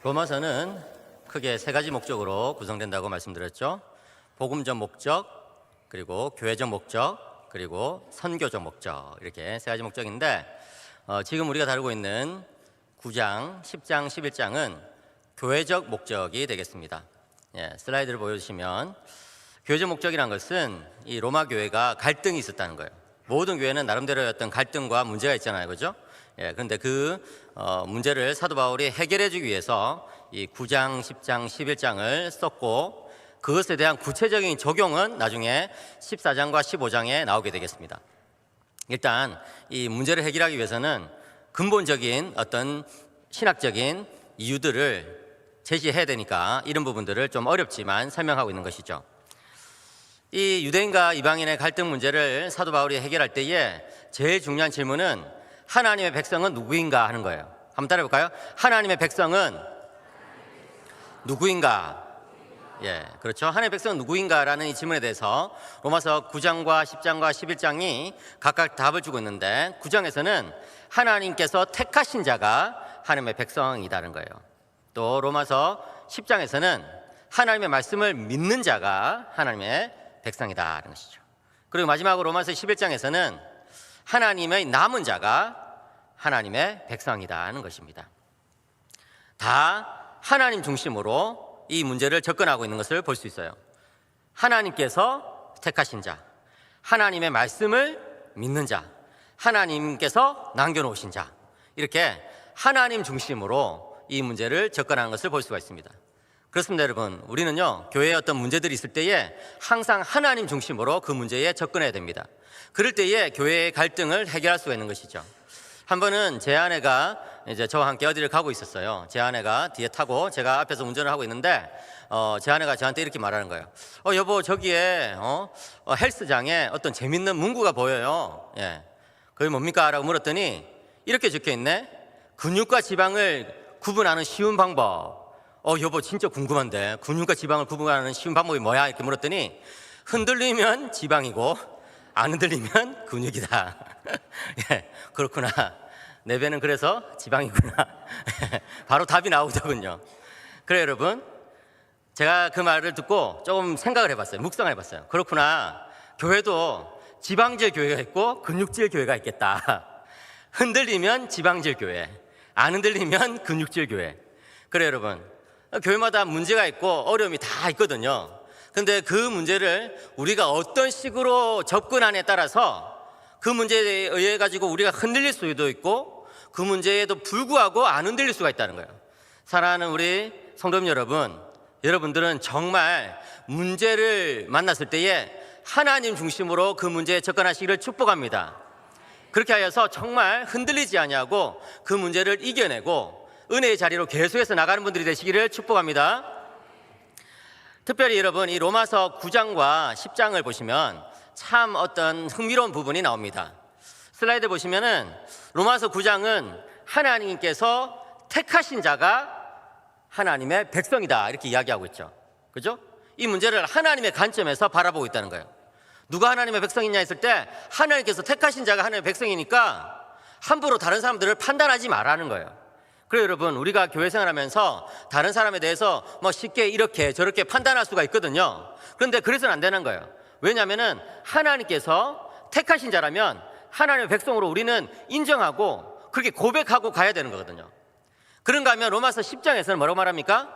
로마서는 크게 세 가지 목적으로 구성된다고 말씀드렸죠. 복음적 목적, 그리고 교회적 목적, 그리고 선교적 목적, 이렇게 세 가지 목적인데 지금 우리가 다루고 있는 9장, 10장, 11장은 교회적 목적이 되겠습니다. 슬라이드를 보여주시면 교회적 목적이란 것은 이 로마 교회가 갈등이 있었다는 거예요. 모든 교회는 나름대로의 어떤 갈등과 문제가 있잖아요, 그렇죠? 그런데 그 문제를 사도 바울이 해결해 주기 위해서 이 9장, 10장, 11장을 썼고 그것에 대한 구체적인 적용은 나중에 14장과 15장에 나오게 되겠습니다. 일단 이 문제를 해결하기 위해서는 근본적인 어떤 신학적인 이유들을 제시해야 되니까 이런 부분들을 좀 어렵지만 설명하고 있는 것이죠. 이 유대인과 이방인의 갈등 문제를 사도 바울이 해결할 때에 제일 중요한 질문은 하나님의 백성은 누구인가 하는 거예요. 한번 따라해 볼까요? 하나님의 백성은 누구인가? 그렇죠. 하나님의 백성은 누구인가라는 이 질문에 대해서 로마서 9장과 10장과 11장이 각각 답을 주고 있는데 9장에서는 하나님께서 택하신 자가 하나님의 백성이라는 거예요. 또 로마서 10장에서는 하나님의 말씀을 믿는 자가 하나님의 백성이다라는 것이죠. 그리고 마지막으로 로마서 11장에서는 하나님의 남은 자가 하나님의 백성이다는 것입니다. 다 하나님 중심으로 이 문제를 접근하고 있는 것을 볼 수 있어요. 하나님께서 택하신 자, 하나님의 말씀을 믿는 자, 하나님께서 남겨놓으신 자, 이렇게 하나님 중심으로 이 문제를 접근하는 것을 볼 수가 있습니다. 그렇습니다, 여러분. 우리는요, 교회에 어떤 문제들이 있을 때에 항상 하나님 중심으로 그 문제에 접근해야 됩니다. 그럴 때에 교회의 갈등을 해결할 수가 있는 것이죠. 한 번은 제 아내가 이제 저와 함께 어디를 가고 있었어요. 제 아내가 뒤에 타고 제가 앞에서 운전을 하고 있는데 제 아내가 저한테 이렇게 말하는 거예요. 여보, 저기에 헬스장에 어떤 재밌는 문구가 보여요. 그게 뭡니까? 라고 물었더니 이렇게 적혀 있네. 근육과 지방을 구분하는 쉬운 방법. 여보, 진짜 궁금한데 근육과 지방을 구분하는 쉬운 방법이 뭐야? 이렇게 물었더니 흔들리면 지방이고 안 흔들리면 근육이다. 그렇구나. 내 배는 그래서 지방이구나. 바로 답이 나오더군요. 그래요, 여러분. 제가 그 말을 듣고 조금 생각을 해봤어요. 묵상을 해봤어요. 그렇구나. 교회도 지방질 교회가 있고 근육질 교회가 있겠다. 흔들리면 지방질 교회, 안 흔들리면 근육질 교회. 그래요, 여러분. 교회마다 문제가 있고 어려움이 다 있거든요. 근데 그 문제를 우리가 어떤 식으로 접근하냐에 따라서 그 문제에 의해 가지고 우리가 흔들릴 수도 있고 그 문제에도 불구하고 안 흔들릴 수가 있다는 거예요. 사랑하는 우리 성도님 여러분, 여러분들은 정말 문제를 만났을 때에 하나님 중심으로 그 문제에 접근하시기를 축복합니다. 그렇게 하여서 정말 흔들리지 아니하고 그 문제를 이겨내고 은혜의 자리로 계속해서 나가는 분들이 되시기를 축복합니다. 특별히 여러분, 이 로마서 9장과 10장을 보시면 참 어떤 흥미로운 부분이 나옵니다. 슬라이드 보시면은 로마서 9장은 하나님께서 택하신 자가 하나님의 백성이다 이렇게 이야기하고 있죠. 그죠? 이 문제를 하나님의 관점에서 바라보고 있다는 거예요. 누가 하나님의 백성이냐 했을 때 하나님께서 택하신 자가 하나님의 백성이니까 함부로 다른 사람들을 판단하지 말라는 거예요. 그래요, 여러분. 우리가 교회 생활하면서 다른 사람에 대해서 쉽게 이렇게 저렇게 판단할 수가 있거든요. 그런데 그래서는 안 되는 거예요. 왜냐하면 하나님께서 택하신 자라면 하나님의 백성으로 우리는 인정하고 그렇게 고백하고 가야 되는 거거든요. 그런가 하면 로마서 10장에서는 뭐라고 말합니까?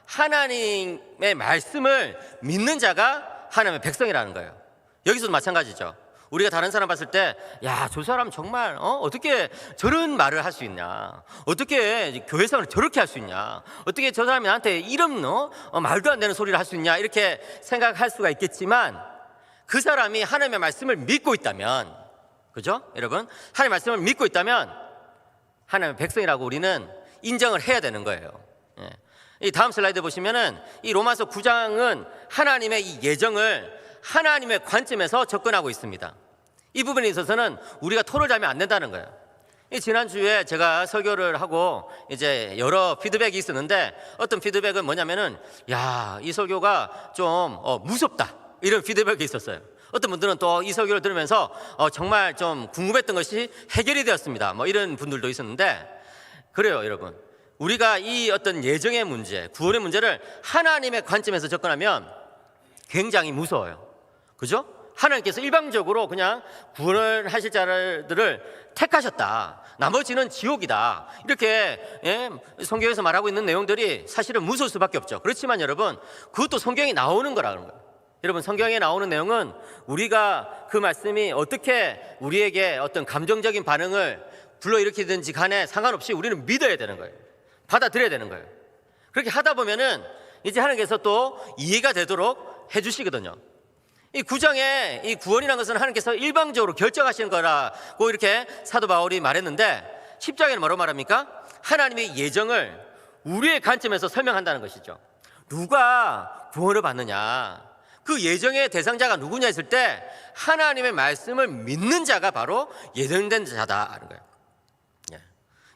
하나님의 말씀을 믿는 자가 하나님의 백성이라는 거예요. 여기서도 마찬가지죠. 우리가 다른 사람 봤을 때, 야, 저 사람 정말 어떻게 저런 말을 할 수 있냐? 어떻게 교회 생활을 저렇게 할 수 있냐? 어떻게 저 사람이 나한테 이런 말도 안 되는 소리를 할 수 있냐? 이렇게 생각할 수가 있겠지만 그 사람이 하나님의 말씀을 믿고 있다면, 그죠? 여러분, 하나님의 말씀을 믿고 있다면 하나님의 백성이라고 우리는 인정을 해야 되는 거예요. 이 다음 슬라이드 보시면은 이 로마서 9장은 하나님의 이 예정을 하나님의 관점에서 접근하고 있습니다. 이 부분에 있어서는 우리가 토를 자면 안 된다는 거예요. 지난주에 제가 설교를 하고 이제 여러 피드백이 있었는데 어떤 피드백은 뭐냐면은 야, 이 설교가 좀 무섭다 이런 피드백이 있었어요. 어떤 분들은 또 이 설교를 들으면서 정말 좀 궁금했던 것이 해결이 되었습니다. 이런 분들도 있었는데 그래요, 여러분. 우리가 이 어떤 예정의 문제, 구원의 문제를 하나님의 관점에서 접근하면 굉장히 무서워요. 그죠? 하나님께서 일방적으로 그냥 구원을 하실 자들을 택하셨다, 나머지는 지옥이다, 이렇게 성경에서 말하고 있는 내용들이 사실은 무서울 수밖에 없죠. 그렇지만 여러분, 그것도 성경에 나오는 거라는 거예요. 여러분, 성경에 나오는 내용은 우리가 그 말씀이 어떻게 우리에게 어떤 감정적인 반응을 불러일으키든지 간에 상관없이 우리는 믿어야 되는 거예요. 받아들여야 되는 거예요. 그렇게 하다 보면은 이제 하나님께서 또 이해가 되도록 해주시거든요. 이 9장에 이 구원이라는 것은 하나님께서 일방적으로 결정하시는 거라고 이렇게 사도 바울이 말했는데, 10장에는 뭐라고 말합니까? 하나님의 예정을 우리의 관점에서 설명한다는 것이죠. 누가 구원을 받느냐, 그 예정의 대상자가 누구냐 했을 때 하나님의 말씀을 믿는 자가 바로 예정된 자다라는 거예요.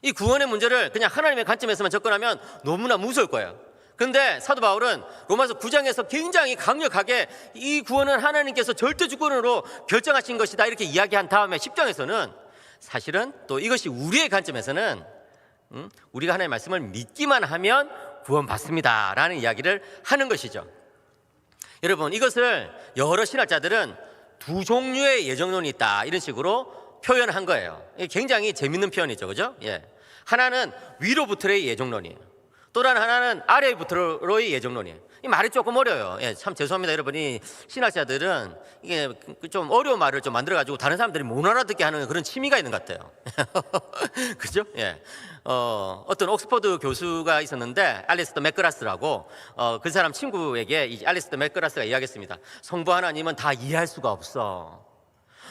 이 구원의 문제를 그냥 하나님의 관점에서만 접근하면 너무나 무서울 거예요. 그런데 사도 바울은 로마서 9장에서 굉장히 강력하게 이 구원은 하나님께서 절대 주권으로 결정하신 것이다, 이렇게 이야기한 다음에 10장에서는 사실은 또 이것이 우리의 관점에서는 우리가 하나님의 말씀을 믿기만 하면 구원받습니다 라는 이야기를 하는 것이죠. 여러분, 이것을 여러 신학자들은 두 종류의 예정론이 있다, 이런 식으로 표현한 거예요. 굉장히 재밌는 표현이죠, 그죠? 하나는 위로부터의 예정론이에요. 또 다른 하나는 아래부터의 예정론이에요. 이 말이 조금 어려워요. 참 죄송합니다, 여러분이 신학자들은 이게 좀 어려운 말을 좀 만들어가지고 다른 사람들이 못 알아듣게 하는 그런 취미가 있는 것 같아요. 그죠? 어떤 옥스퍼드 교수가 있었는데, 알리스터 맥그라스라고, 그 사람 친구에게 이 알리스터 맥그라스가 이야기했습니다. 성부 하나님은 다 이해할 수가 없어.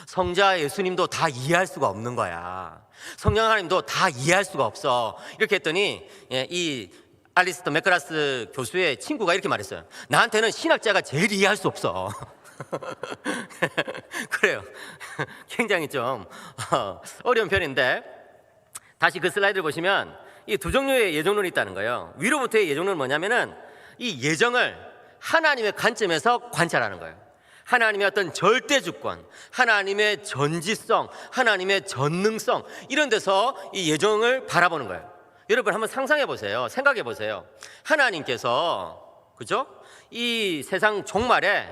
성자 예수님도 다 이해할 수가 없는 거야. 성령 하나님도 다 이해할 수가 없어. 이렇게 했더니 이 알리스터 맥그라스 교수의 친구가 이렇게 말했어요. 나한테는 신학자가 제일 이해할 수 없어. 그래요. 굉장히 좀 어려운 편인데, 다시 그 슬라이드를 보시면 이 두 종류의 예정론이 있다는 거예요. 위로부터의 예정론은 뭐냐면은 이 예정을 하나님의 관점에서 관찰하는 거예요. 하나님의 어떤 절대 주권, 하나님의 전지성, 하나님의 전능성, 이런 데서 이 예정을 바라보는 거예요. 여러분, 한번 상상해 보세요. 생각해 보세요. 하나님께서, 그죠? 이 세상 종말에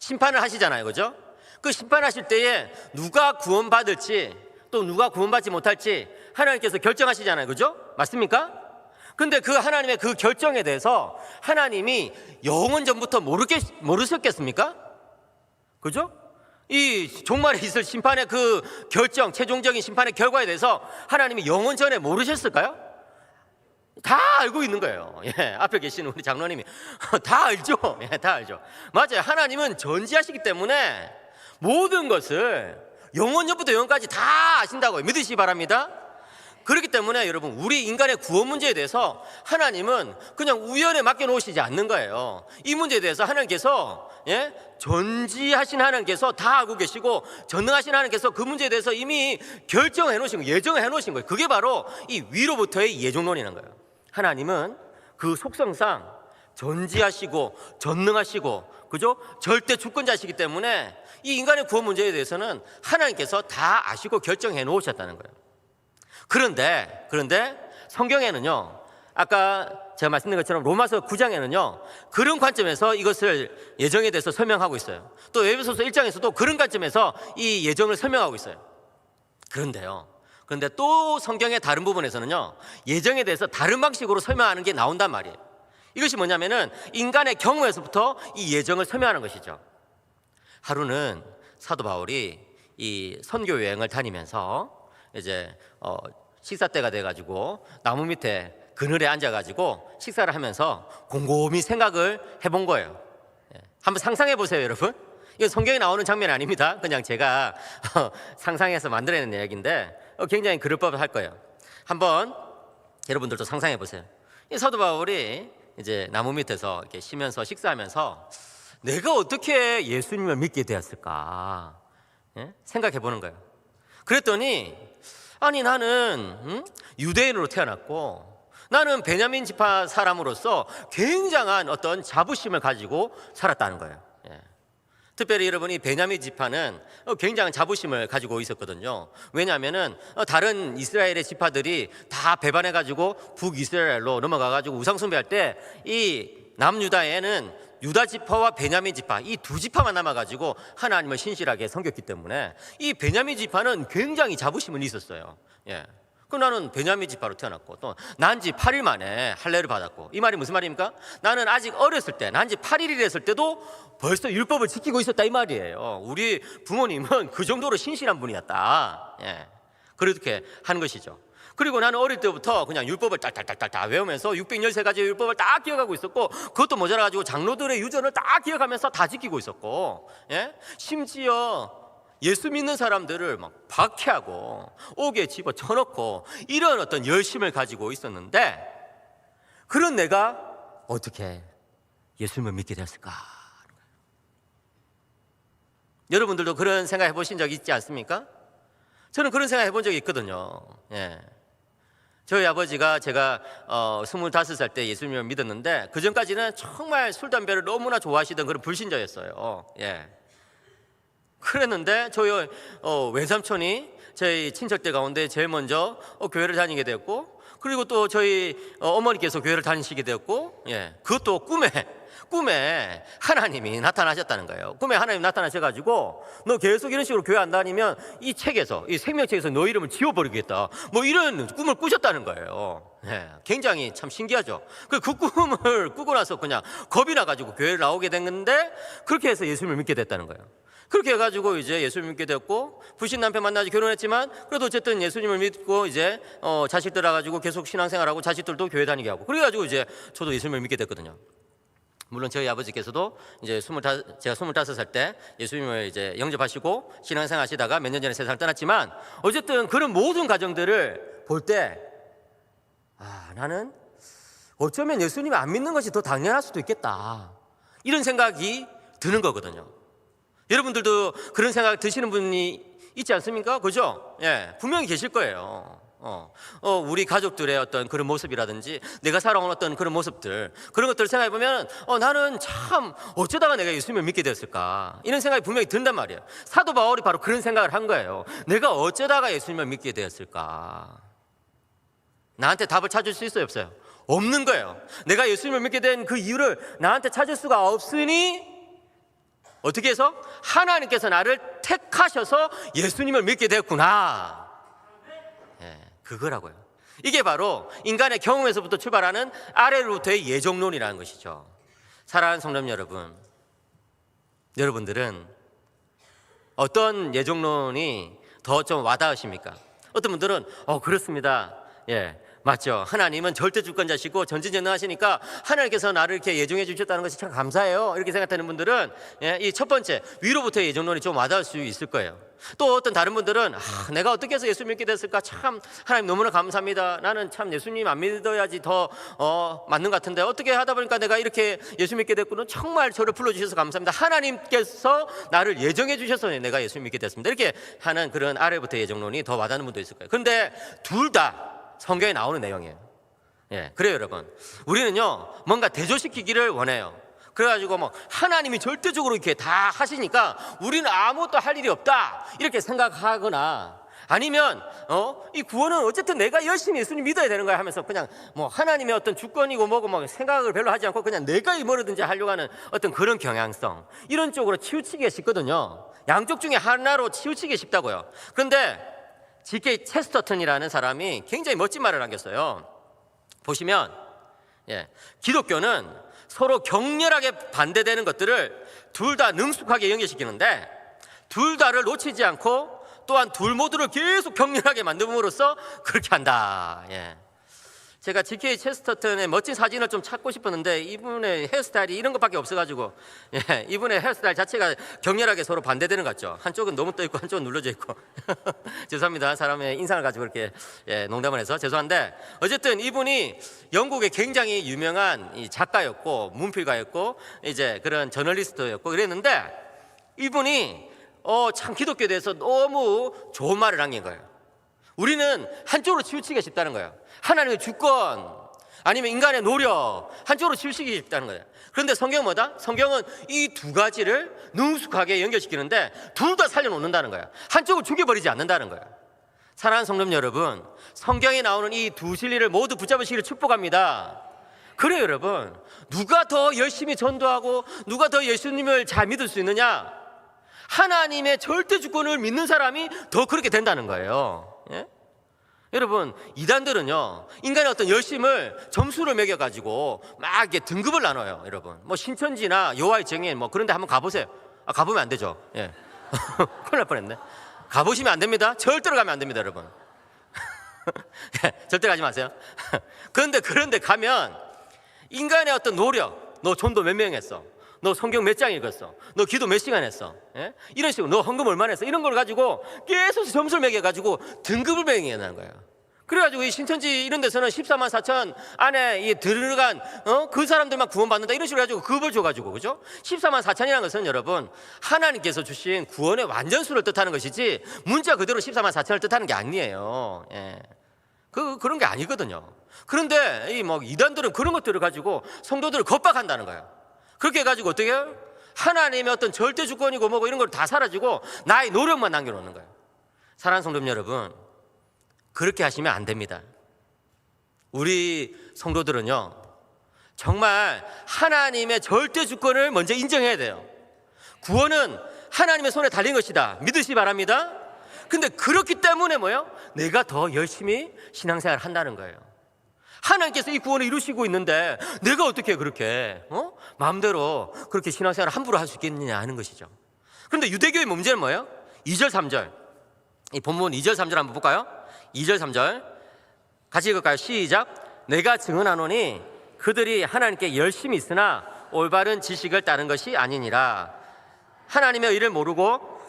심판을 하시잖아요, 그죠? 그 심판하실 때에 누가 구원받을지 또 누가 구원받지 못할지 하나님께서 결정하시잖아요, 그죠? 맞습니까? 근데 그 하나님의 그 결정에 대해서 하나님이 영원 전부터 모르셨겠습니까? 그죠? 이 종말에 있을 심판의 그 결정, 최종적인 심판의 결과에 대해서 하나님이 영원 전에 모르셨을까요? 다 알고 있는 거예요. 앞에 계시는 우리 장로님이 다 알죠. 다 알죠. 맞아요. 하나님은 전지하시기 때문에 모든 것을 영원 전부터 영원까지 다 아신다고 믿으시기 바랍니다. 그렇기 때문에 여러분, 우리 인간의 구원 문제에 대해서 하나님은 그냥 우연에 맡겨놓으시지 않는 거예요. 이 문제에 대해서 하나님께서 전지하신 하나님께서 다 알고 계시고, 전능하신 하나님께서 그 문제에 대해서 이미 결정해 놓으신 거예요. 예정해 놓으신 거예요. 그게 바로 이 위로부터의 예정론이라는 거예요. 하나님은 그 속성상 전지하시고 전능하시고, 그죠? 절대 주권자시기 때문에 이 인간의 구원 문제에 대해서는 하나님께서 다 아시고 결정해 놓으셨다는 거예요. 그런데 성경에는요, 아까 제가 말씀드린 것처럼 로마서 9장에는요 그런 관점에서 이것을 예정에 대해서 설명하고 있어요. 또 에베소서 1장에서도 그런 관점에서 이 예정을 설명하고 있어요. 그런데 또 성경의 다른 부분에서는요 예정에 대해서 다른 방식으로 설명하는 게 나온단 말이에요. 이것이 뭐냐면은 인간의 경우에서부터 이 예정을 설명하는 것이죠. 하루는 사도 바울이 이 선교 여행을 다니면서 이제 식사 때가 돼가지고 나무 밑에 그늘에 앉아가지고 식사를 하면서 곰곰이 생각을 해본 거예요. 한번 상상해 보세요, 여러분. 이건 성경에 나오는 장면이 아닙니다. 그냥 제가 상상해서 만들어낸 이야기인데 굉장히 그럴 법할 거예요. 한번 여러분들도 상상해 보세요. 이 사도 바울이 이제 나무 밑에서 이렇게 쉬면서 식사하면서 내가 어떻게 예수님을 믿게 되었을까 생각해 보는 거예요. 그랬더니 아니 나는 유대인으로 태어났고 나는 베냐민 지파 사람으로서 굉장한 어떤 자부심을 가지고 살았다는 거예요. 특별히 여러분이 베냐민 지파는 굉장한 자부심을 가지고 있었거든요. 왜냐하면은 다른 이스라엘의 지파들이 다 배반해가지고 북이스라엘로 넘어가가지고 우상숭배할 때 이 남유다에는 유다 지파와 베냐민 지파 이 두 지파만 남아가지고 하나님을 신실하게 섬겼기 때문에 이 베냐민 지파는 굉장히 자부심은 있었어요. 예. 그럼 나는 베냐민 지파로 태어났고 또 난 지 8일 만에 할례를 받았고, 이 말이 무슨 말입니까? 나는 아직 어렸을 때, 난 지 8일이 됐을 때도 벌써 율법을 지키고 있었다 이 말이에요. 우리 부모님은 그 정도로 신실한 분이었다. 예. 그렇게 하는 것이죠. 그리고 나는 어릴 때부터 그냥 율법을 딸딸딸딸 다 외우면서 613가지의 율법을 다 기억하고 있었고, 그것도 모자라가지고 장로들의 유전을 다 기억하면서 다 지키고 있었고, 예? 심지어 예수 믿는 사람들을 막 박해하고 옥에 집어쳐넣고 이런 어떤 열심을 가지고 있었는데, 그런 내가 어떻게 예수님을 믿게 됐을까? 여러분들도 그런 생각 해보신 적 있지 않습니까? 저는 그런 생각 해본 적이 있거든요. 예. 저희 아버지가 제가 25살 때 예수님을 믿었는데, 그 전까지는 정말 술, 담배를 너무나 좋아하시던 그런 불신자였어요. 예. 그랬는데 저희 외삼촌이 저희 친척들 가운데 제일 먼저 교회를 다니게 되었고, 그리고 또 저희 어머니께서 교회를 다니시게 되었고, 예. 그것도 꿈에 하나님이 나타나셨다는 거예요. 꿈에 하나님이 나타나셔가지고 너 계속 이런 식으로 교회 안 다니면 이 책에서, 이 생명책에서 너 이름을 지워버리겠다, 뭐 이런 꿈을 꾸셨다는 거예요. 예, 굉장히 참 신기하죠. 그 꿈을 꾸고 나서 그냥 겁이 나가지고 교회를 나오게 됐는데, 그렇게 해서 예수님을 믿게 됐다는 거예요. 그렇게 해가지고 이제 예수님을 믿게 됐고, 불신 남편 만나서 결혼했지만 그래도 어쨌든 예수님을 믿고 이제 자식들 와가지고 계속 신앙생활하고 자식들도 교회 다니게 하고, 그래가지고 이제 저도 예수님을 믿게 됐거든요. 물론 저희 아버지께서도 이제 제가 25살 때 예수님을 이제 영접하시고 신앙생활 하시다가 몇 년 전에 세상을 떠났지만, 어쨌든 그런 모든 과정들을 볼 때, 나는 어쩌면 예수님을 안 믿는 것이 더 당연할 수도 있겠다, 이런 생각이 드는 거거든요. 여러분들도 그런 생각 드시는 분이 있지 않습니까? 그죠? 예, 분명히 계실 거예요. 우리 가족들의 어떤 그런 모습이라든지 내가 살아온 어떤 그런 모습들, 그런 것들을 생각해 보면 나는 참 어쩌다가 내가 예수님을 믿게 됐을까, 이런 생각이 분명히 든단 말이에요. 사도 바울이 바로 그런 생각을 한 거예요. 내가 어쩌다가 예수님을 믿게 되었을까? 나한테 답을 찾을 수 있어요, 없어요? 없는 거예요. 내가 예수님을 믿게 된 그 이유를 나한테 찾을 수가 없으니, 어떻게 해서? 하나님께서 나를 택하셔서 예수님을 믿게 되었구나. 예, 그거라고요. 이게 바로 인간의 경험에서부터 출발하는 아래로부터의 예정론이라는 것이죠. 사랑하는 성도 여러분, 여러분들은 어떤 예정론이 더 좀 와닿으십니까? 어떤 분들은 그렇습니다. 예, 맞죠. 하나님은 절대 주권자시고 전지전능하시니까 하나님께서 나를 이렇게 예정해 주셨다는 것이 참 감사해요, 이렇게 생각하는 분들은 이 첫 번째 위로부터의 예정론이 좀 와닿을 수 있을 거예요. 또 어떤 다른 분들은 내가 어떻게 해서 예수 믿게 됐을까, 참 하나님 너무나 감사합니다, 나는 참 예수님 안 믿어야지 더 맞는 것 같은데 어떻게 하다 보니까 내가 이렇게 예수 믿게 됐구나, 정말 저를 불러주셔서 감사합니다, 하나님께서 나를 예정해 주셔서 내가 예수 믿게 됐습니다, 이렇게 하는 그런 아래부터의 예정론이 더 와닿는 분도 있을 거예요. 그런데 둘 다 성경에 나오는 내용이에요. 예, 그래요 여러분. 우리는요 뭔가 대조시키기를 원해요. 그래가지고 뭐 하나님이 절대적으로 이렇게 다 하시니까 우리는 아무것도 할 일이 없다, 이렇게 생각하거나, 아니면 이 구원은 어쨌든 내가 열심히 예수님 믿어야 되는 거야 하면서 그냥 뭐 하나님의 어떤 주권이고 뭐고 뭐 생각을 별로 하지 않고 그냥 내가 뭐든지 하려고 하는 어떤 그런 경향성, 이런 쪽으로 치우치기가 쉽거든요. 양쪽 중에 하나로 치우치기 쉽다고요. 그런데 G.K. 체스터턴이라는 사람이 굉장히 멋진 말을 남겼어요. 보시면 기독교는 서로 격렬하게 반대되는 것들을 둘 다 능숙하게 연결시키는데, 둘 다를 놓치지 않고 또한 둘 모두를 계속 격렬하게 만듦으로써 그렇게 한다. 제가 G.K. 체스터턴의 멋진 사진을 좀 찾고 싶었는데 이분의 헤어스타일이 이런 것밖에 없어가지고, 이분의 헤어스타일 자체가 격렬하게 서로 반대되는 것 같죠. 한쪽은 너무 떠있고 한쪽은 눌러져 있고 죄송합니다, 사람의 인상을 가지고 이렇게 농담을 해서 죄송한데, 어쨌든 이분이 영국의 굉장히 유명한 이 작가였고 문필가였고 이제 그런 저널리스트였고 그랬는데, 이분이 참 기독교에 대해서 너무 좋은 말을 남긴 거예요. 우리는 한쪽으로 치우치기가 쉽다는 거예요. 하나님의 주권, 아니면 인간의 노력 한쪽으로 치우치기 싶다는 거예요. 그런데 성경은 뭐다? 성경은 이 두 가지를 능숙하게 연결시키는데 둘 다 살려놓는다는 거야. 한쪽을 죽여버리지 않는다는 거야. 사랑하는 성도 여러분, 성경에 나오는 이 두 진리를 모두 붙잡으시기를 축복합니다. 그래요 여러분, 누가 더 열심히 전도하고 누가 더 예수님을 잘 믿을 수 있느냐? 하나님의 절대 주권을 믿는 사람이 더 그렇게 된다는 거예요. 예? 여러분, 이단들은요 인간의 어떤 열심을 점수를 매겨가지고 막 이렇게 등급을 나눠요. 여러분, 뭐 신천지나 여호와의 증인 뭐 그런 데 한번 가보세요. 가보면 안 되죠. 예. 큰일 날 뻔했네. 가보시면 안 됩니다. 절대로 가면 안 됩니다 여러분. 절대 가지 마세요. 그런데 가면 인간의 어떤 노력, 너 전도 몇 명 했어, 너 성경 몇 장 읽었어, 너 기도 몇 시간 했어, 예? 이런 식으로 너 헌금 얼마나 했어, 이런 걸 가지고 계속 점수를 매겨가지고 등급을 매겨나는 거예요. 그래가지고 이 신천지 이런 데서는 14만 4천 안에 이 들어간 그 사람들만 구원받는다 이런 식으로 해가지고 급을 줘가지고, 그죠? 14만 4천이라는 것은 여러분 하나님께서 주신 구원의 완전수를 뜻하는 것이지 문자 그대로 14만 4천을 뜻하는 게 아니에요. 예. 그런 게 아니거든요. 그런데 이 뭐 이단들은 그런 것들을 가지고 성도들을 겁박한다는 거예요. 그렇게 해가지고 어떻게 해요? 하나님의 어떤 절대 주권이고 뭐고 이런 걸 다 사라지고 나의 노력만 남겨놓는 거예요. 사랑하는 성도 여러분, 그렇게 하시면 안 됩니다. 우리 성도들은요 정말 하나님의 절대 주권을 먼저 인정해야 돼요. 구원은 하나님의 손에 달린 것이다 믿으시기 바랍니다. 근데 그렇기 때문에 뭐예요? 내가 더 열심히 신앙생활을 한다는 거예요. 하나님께서 이 구원을 이루시고 있는데 내가 어떻게 그렇게 마음대로 그렇게 신앙생활을 함부로 할 수 있겠느냐 하는 것이죠. 그런데 유대교의 문제는 뭐예요? 2절 3절, 이 본문 2절 3절 한번 볼까요? 2절 3절 같이 읽을까요? 시작. 내가 증언하노니 그들이 하나님께 열심히 있으나 올바른 지식을 따른 것이 아니니라. 하나님의 의를 모르고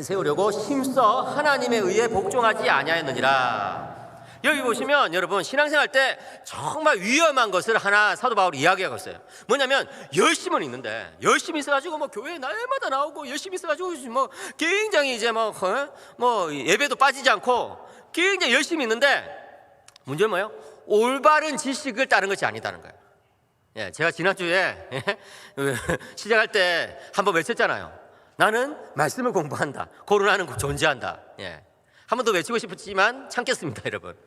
세우려고 힘써 하나님의 의에 복종하지 아니하였느니라. 여기 보시면 여러분 신앙생활 때 정말 위험한 것을 하나 사도 바울이 이야기하고 있어요. 뭐냐면 열심은 있는데 열심히 있어가지고 뭐 교회에 날마다 나오고 열심히 있어가지고 뭐 굉장히 이제 뭐 예배도 빠지지 않고 굉장히 열심히 있는데 문제는 뭐예요? 올바른 지식을 따른 것이 아니다는 거예요. 예, 제가 지난주에 시작할 때 한번 외쳤잖아요. 나는 말씀을 공부한다. 코로나는 존재한다. 예. 한 번 더 외치고 싶었지만 참겠습니다, 여러분.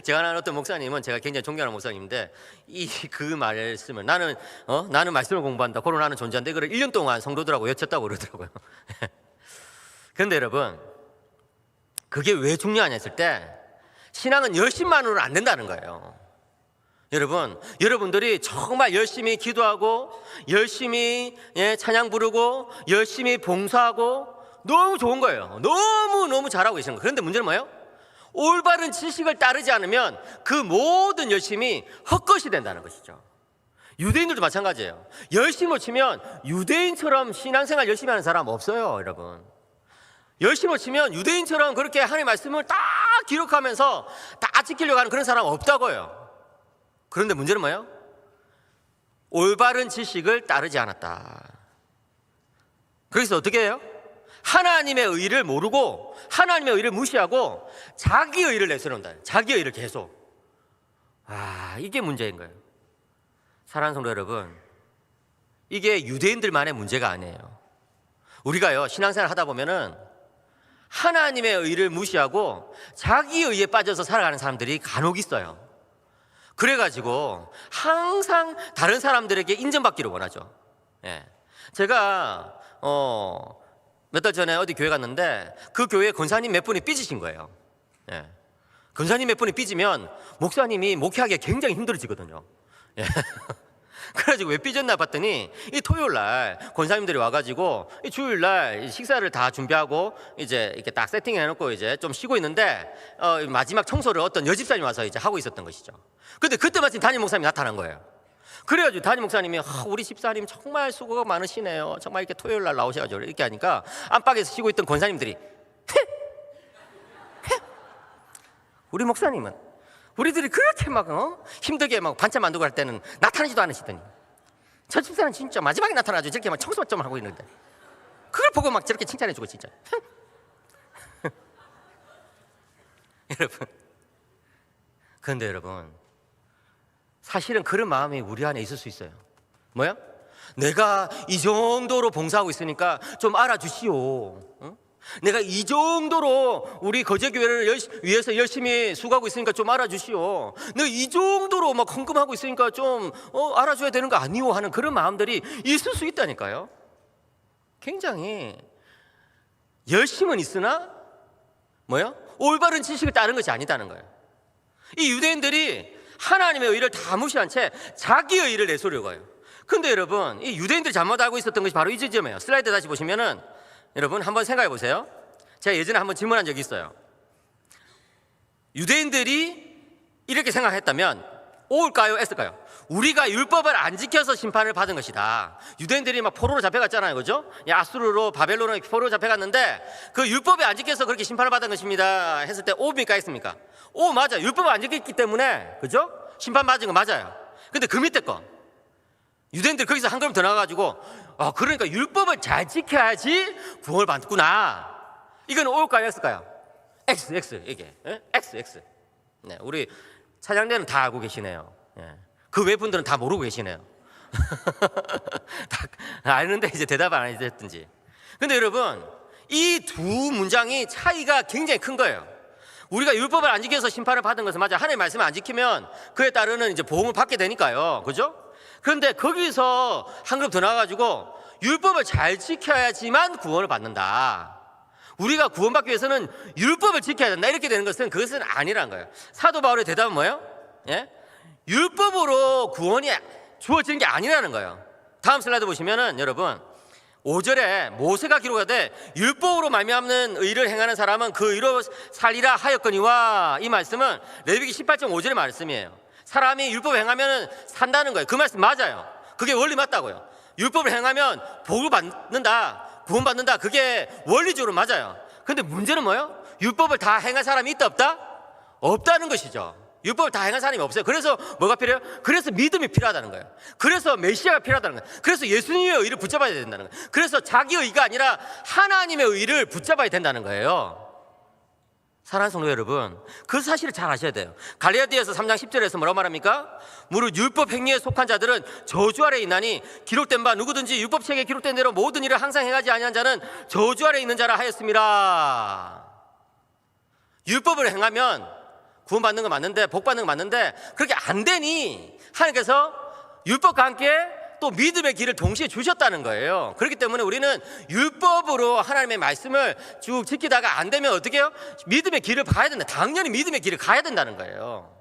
제가 아는 어떤 목사님은 제가 굉장히 존경하는 목사님인데 그 말씀을 나는 말씀을 공부한다. 코로나는 존재한다. 이거를 1년 동안 성도들하고 외쳤다고 그러더라고요. 그런데 여러분, 그게 왜 중요하냐 했을 때 신앙은 열심만으로는 안 된다는 거예요. 여러분들이 정말 열심히 기도하고 열심히 찬양 부르고 열심히 봉사하고 너무 좋은 거예요. 너무 잘하고 계시는 거예요. 그런데 문제는 뭐예요? 올바른 지식을 따르지 않으면 그 모든 열심이 헛것이 된다는 것이죠. 유대인들도 마찬가지예요. 열심을 치면 유대인처럼 신앙생활 열심히 하는 사람 없어요, 여러분. 열심을 치면 유대인처럼 그렇게 하나님의 말씀을 딱 기록하면서 다 지키려고 하는 그런 사람 없다고요. 그런데 문제는 뭐예요? 올바른 지식을 따르지 않았다. 그래서 어떻게 해요? 하나님의 의를 모르고 하나님의 의를 무시하고 자기 의를 내세운다. 자기 의를 계속. 이게 문제인 거예요. 사랑하는 성도 여러분, 이게 유대인들만의 문제가 아니에요. 우리가요 신앙생활 하다 보면은 하나님의 의를 무시하고 자기 의에 빠져서 살아가는 사람들이 간혹 있어요. 그래가지고 항상 다른 사람들에게 인정받기를 원하죠. 예. 제가 몇 달 전에 어디 교회 갔는데 그 교회 권사님 몇 분이 삐지신 거예요. 예. 권사님 몇 분이 삐지면 목사님이 목회하기가 굉장히 힘들어지거든요. 예. 그래가지고 왜 삐졌나 봤더니 이 토요일 날 권사님들이 와가지고 이 주일 날 식사를 다 준비하고 이제 이렇게 딱 세팅해놓고 이제 좀 쉬고 있는데 마지막 청소를 어떤 여집사님이 와서 이제 하고 있었던 것이죠. 근데 그때 마침 담임 목사님이 나타난 거예요. 그래가지고 담임 목사님이 우리 집사님 정말 수고가 많으시네요. 정말 이렇게 토요일 날 나오셔가지고 이렇게 하니까 안방에서 쉬고 있던 권사님들이 우리 목사님은 우리들이 그렇게 막 힘들게 막 반찬 만들고 할 때는 나타나지도 않으시더니 저 집사는 진짜 마지막에 나타나죠. 저렇게 막 청소 좀 하고 있는데 그걸 보고 막 저렇게 칭찬해주고 진짜. 여러분, 그런데 여러분, 사실은 그런 마음이 우리 안에 있을 수 있어요. 뭐야? 내가 이 정도로 봉사하고 있으니까 좀 알아주시오. 응? 내가 이 정도로 우리 거제교회를 위해서 열심히 수고하고 있으니까 좀 알아주시오. 내가 이 정도로 막 헌금하고 있으니까 좀 알아줘야 되는 거 아니오 하는 그런 마음들이 있을 수 있다니까요. 굉장히 열심은 있으나 뭐요? 올바른 지식을 따른 것이 아니다는 거예요. 이 유대인들이 하나님의 의를 다 무시한 채 자기의 의를 내세우려고 해요. 근데 여러분, 이 유대인들이 잘못 알고 있었던 것이 바로 이 지점이에요. 슬라이드 다시 보시면은 여러분 한번 생각해 보세요. 제가 예전에 한번 질문한 적이 있어요. 유대인들이 이렇게 생각했다면 O일까요? S일까요? 우리가 율법을 안 지켜서 심판을 받은 것이다. 유대인들이 막 포로로 잡혀갔잖아요, 그죠? 아수르로 바벨론으로 포로로 잡혀갔는데 그 율법에 안 지켜서 그렇게 심판을 받은 것입니다 했을 때 O입니까? S입니까? O 맞아. 율법을 안 지켰기 때문에, 그죠? 심판 받은 거 맞아요. 근데 그 밑에 거 유대인들 거기서 한 걸음 더 나가가지고 그러니까 율법을 잘 지켜야지 구원을 받구나. 이건 O일까요? X일까요? X 이게 X. 네, 우리 찬양대는 다 알고 계시네요. 예. 그 외 분들은 다 모르고 계시네요. 다 아는데 이제 대답을 안 해주셨든지. 근데 여러분, 이 두 문장이 차이가 굉장히 큰 거예요. 우리가 율법을 안 지켜서 심판을 받은 것은 맞아. 하나님의 말씀을 안 지키면 그에 따르는 이제 보응을 받게 되니까요, 그죠? 그런데 거기서 한 걸음 더 나가가지고 율법을 잘 지켜야지만 구원을 받는다. 우리가 구원받기 위해서는 율법을 지켜야 된다. 이렇게 되는 것은 그것은 아니라는 거예요. 사도 바울의 대답은 뭐예요? 예? 율법으로 구원이 주어지는 게 아니라는 거예요. 다음 슬라이드 보시면은 여러분 5절에 모세가 기록하되 율법으로 말미암는 의를 행하는 사람은 그 의로 살리라 하였거니와, 이 말씀은 레위기 18장 5절의 말씀이에요. 사람이 율법을 행하면 산다는 거예요. 그 말씀 맞아요. 그게 원리 맞다고요. 율법을 행하면 복을 받는다, 구원받는다. 그게 원리적으로 맞아요. 근데 문제는 뭐예요? 율법을 다 행한 사람이 있다 없다? 없다는 것이죠. 율법을 다 행한 사람이 없어요. 그래서 뭐가 필요해요? 그래서 믿음이 필요하다는 거예요. 그래서 메시아가 필요하다는 거예요. 그래서 예수님의 의를 붙잡아야 된다는 거예요. 그래서 자기 의가 아니라 하나님의 의를 붙잡아야 된다는 거예요. 사랑하는 성도 여러분, 그 사실을 잘 아셔야 돼요. 갈라디아서 3장 10절에서 뭐라고 말합니까? 무릇 율법 행위에 속한 자들은 저주 아래 있나니 기록된 바 누구든지 율법책에 기록된 대로 모든 일을 항상 행하지 아니한 자는 저주 아래 있는 자라 하였습니다. 율법을 행하면 구원받는 거 맞는데, 복 받는 거 맞는데 그렇게 안 되니 하나님께서 율법과 함께 또 믿음의 길을 동시에 주셨다는 거예요. 그렇기 때문에 우리는 율법으로 하나님의 말씀을 쭉 지키다가 안 되면 어떻게 해요? 믿음의 길을 가야 된다. 당연히 믿음의 길을 가야 된다는 거예요.